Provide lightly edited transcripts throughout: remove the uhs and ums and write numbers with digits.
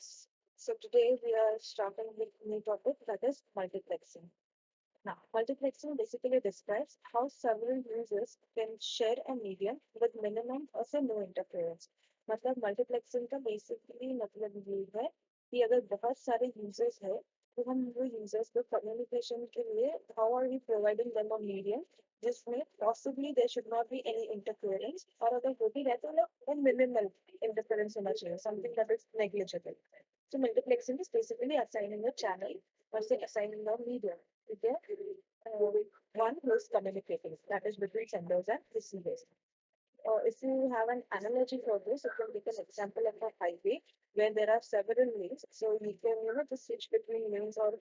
Yes. So today we are starting with a new topic that is multiplexing. Now, multiplexing basically describes how several users can share a medium with minimum or say no interference. मतलब multiplexing का basically मतलब ये है कि अगर बहुत सारे users हैं तो हम वो users को communication के लिए how are we providing them a medium जिसमें possibly there should not be any interference और अगर वो भी रहता है तो minimal interference होना चाहिए something that is negligible. So multiplexing is basically assigning a channel or say assigning a medium to the one who is communicating, that is between senders and receivers. If you have an analogy for this, you can take an example of a highway where there are several lanes. So you can, just switch between lanes or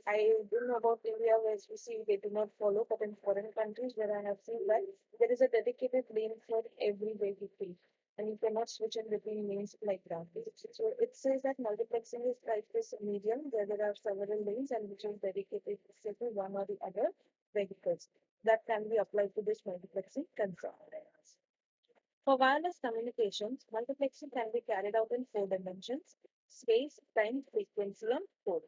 I don't know about India where we see they do not follow, but in foreign countries where I have seen that there is a dedicated lane for every vehicle and you cannot switch in between lanes like that. So it says that multiplexing is like this medium where there are several lanes and which is dedicated to one or the other vehicles. That can be applied to this multiplexing concept. For wireless communications, multiplexing can be carried out in four dimensions: space, time, frequency, and code.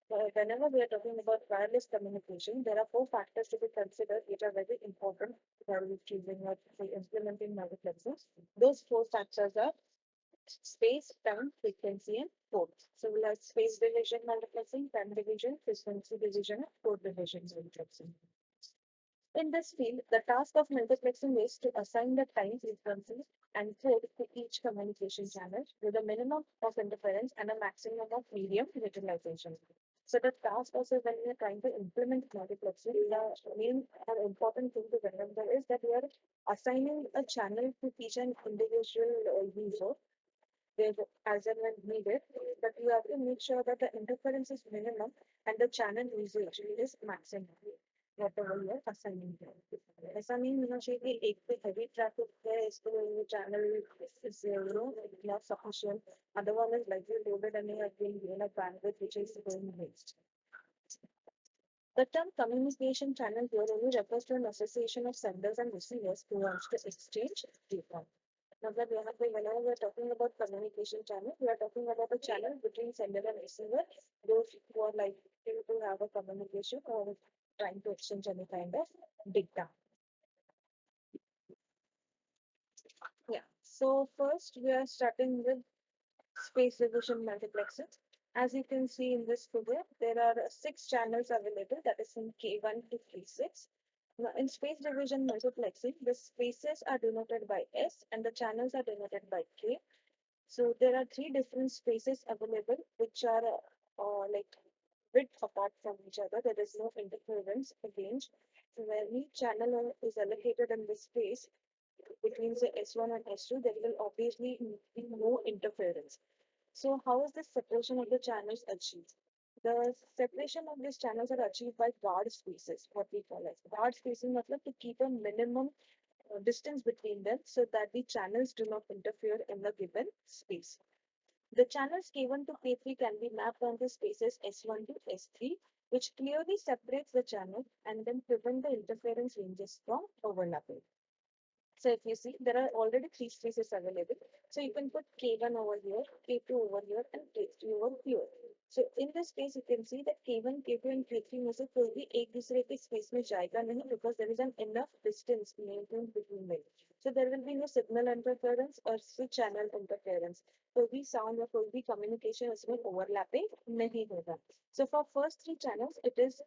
Whenever we are talking about wireless communication, there are four factors to be considered which are very important while choosing or implementing multiplexing. Those four factors are space, time, frequency, and code. So we'll have space division multiplexing, time division, frequency division, and code division multiplexing. In this field, the task of multiplexing is to assign the time frequency and code to each communication channel with a minimum of interference and a maximum of medium utilization. So the task also when we are trying to implement multiplexing, the main and important thing to remember is that we are assigning a channel to each and individual user where as and when needed, but you have to make sure that the interference is minimum and the channel usage is maximum. Whatever you are assigning to. ऐसा नहीं होना चाहिए कि एक पे heavy traffic है इसको channel is not sufficient. Other one is likely loaded and you are being given a bandwidth which is going waste. The term communication channel here only refers to an association of senders and receivers who wants to exchange data. Now that whenever we are talking about communication channel, we are talking about a channel between sender and receiver, those who are likely to have a communication or trying to exchange any kind of data. Yeah. So first we are starting with space division multiplexing. As you can see in this figure, there are 6 channels available, that is in K1 to K6. Now, in space division multiplexing, the spaces are denoted by S and the channels are denoted by K. So there are 3 different spaces available which are like width apart from each other. There is no interference against. So where each channel is allocated in this space between the S1 and S2, there will obviously be no interference. So how is this separation of the channels achieved? The separation of these channels are achieved by guard spaces, what we call as guard spacing, matlab to keep a minimum distance between them so that the channels do not interfere in the given space. The channels K1 to K3 can be mapped on the spaces S1 to S3, which clearly separates the channel and then prevent the interference ranges from overlapping. So if you see, there are already 3 spaces available. So you can put K1 over here, K2 over here, and K3 over here. So in this case, you can see that K1, K2, and K3 में से कोई भी एक दूसरे के space में जाएगा नहीं because there is an enough distance maintained between them. So there will be no signal interference or channel interference. कोई भी sound or कोई भी communication इसमें overlapping नहीं होगा. So for first 3 channels, it is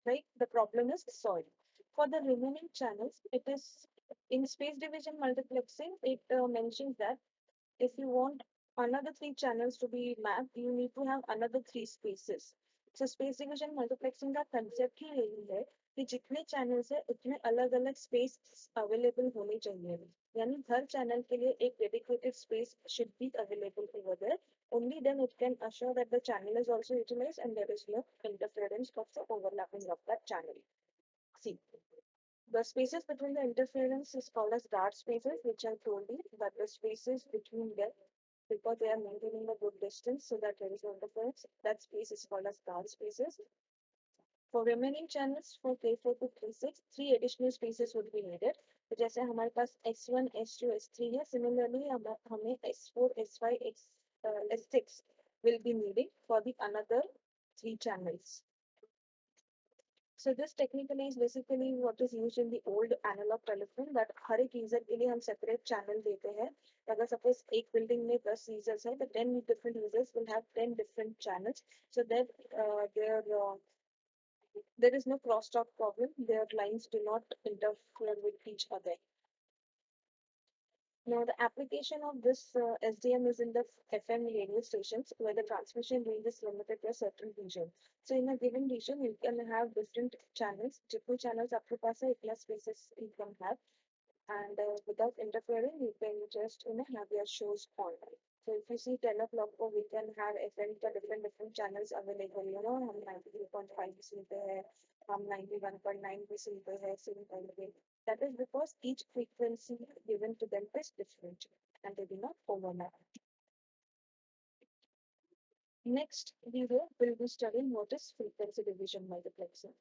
like the problem is solved. For the remaining channels, it is in space division multiplexing, it mentions that if you want another 3 channels to be mapped, you need to have another 3 spaces. So space division multiplexing का concept ही यही है कि जितने channels है उतने अलग अलग space available होने चाहिए. यानी हर channel के लिए एक dedicated space should be available over there. Only then it can assure that the channel is also utilized and there is no interference of the overlapping of that channel. See, the spaces between the interference is called as guard spaces, which I told you, that the spaces between them, because they are maintaining a good distance so that there is no interference, that space is called as guard spaces. For remaining channels for K4 to K6, 3 additional spaces would be needed. तो जैसे हमारे पास S1, S2, S3 है, similarly हमें S4, S5, S6 will be needing for the another three channels. So this technically is basically what is used in the old analog telephone that हर एक user के लिए हम separate channel देते हैं. अगर suppose एक building में 10 users हैं, the 10 different users will have 10 different channels. So that there is no crosstalk problem. Their lines do not interfere with each other. Now, the application of this SDM is in the FM radio stations where the transmission range is limited to a certain region. So, in a given region, you can have different channels. जितने channels आपके पास है, इतना spaces you can have. And without interfering, you can just have your shows on. So if you see 10 o'clock, we can have different channels available. हम 93.5 पे सुनते हैं, हम 91.9 पे सुनते हैं, same kind of thing. That is because each frequency given to them is different and they do not overlap. Next video will be studying what is frequency division multiplexing.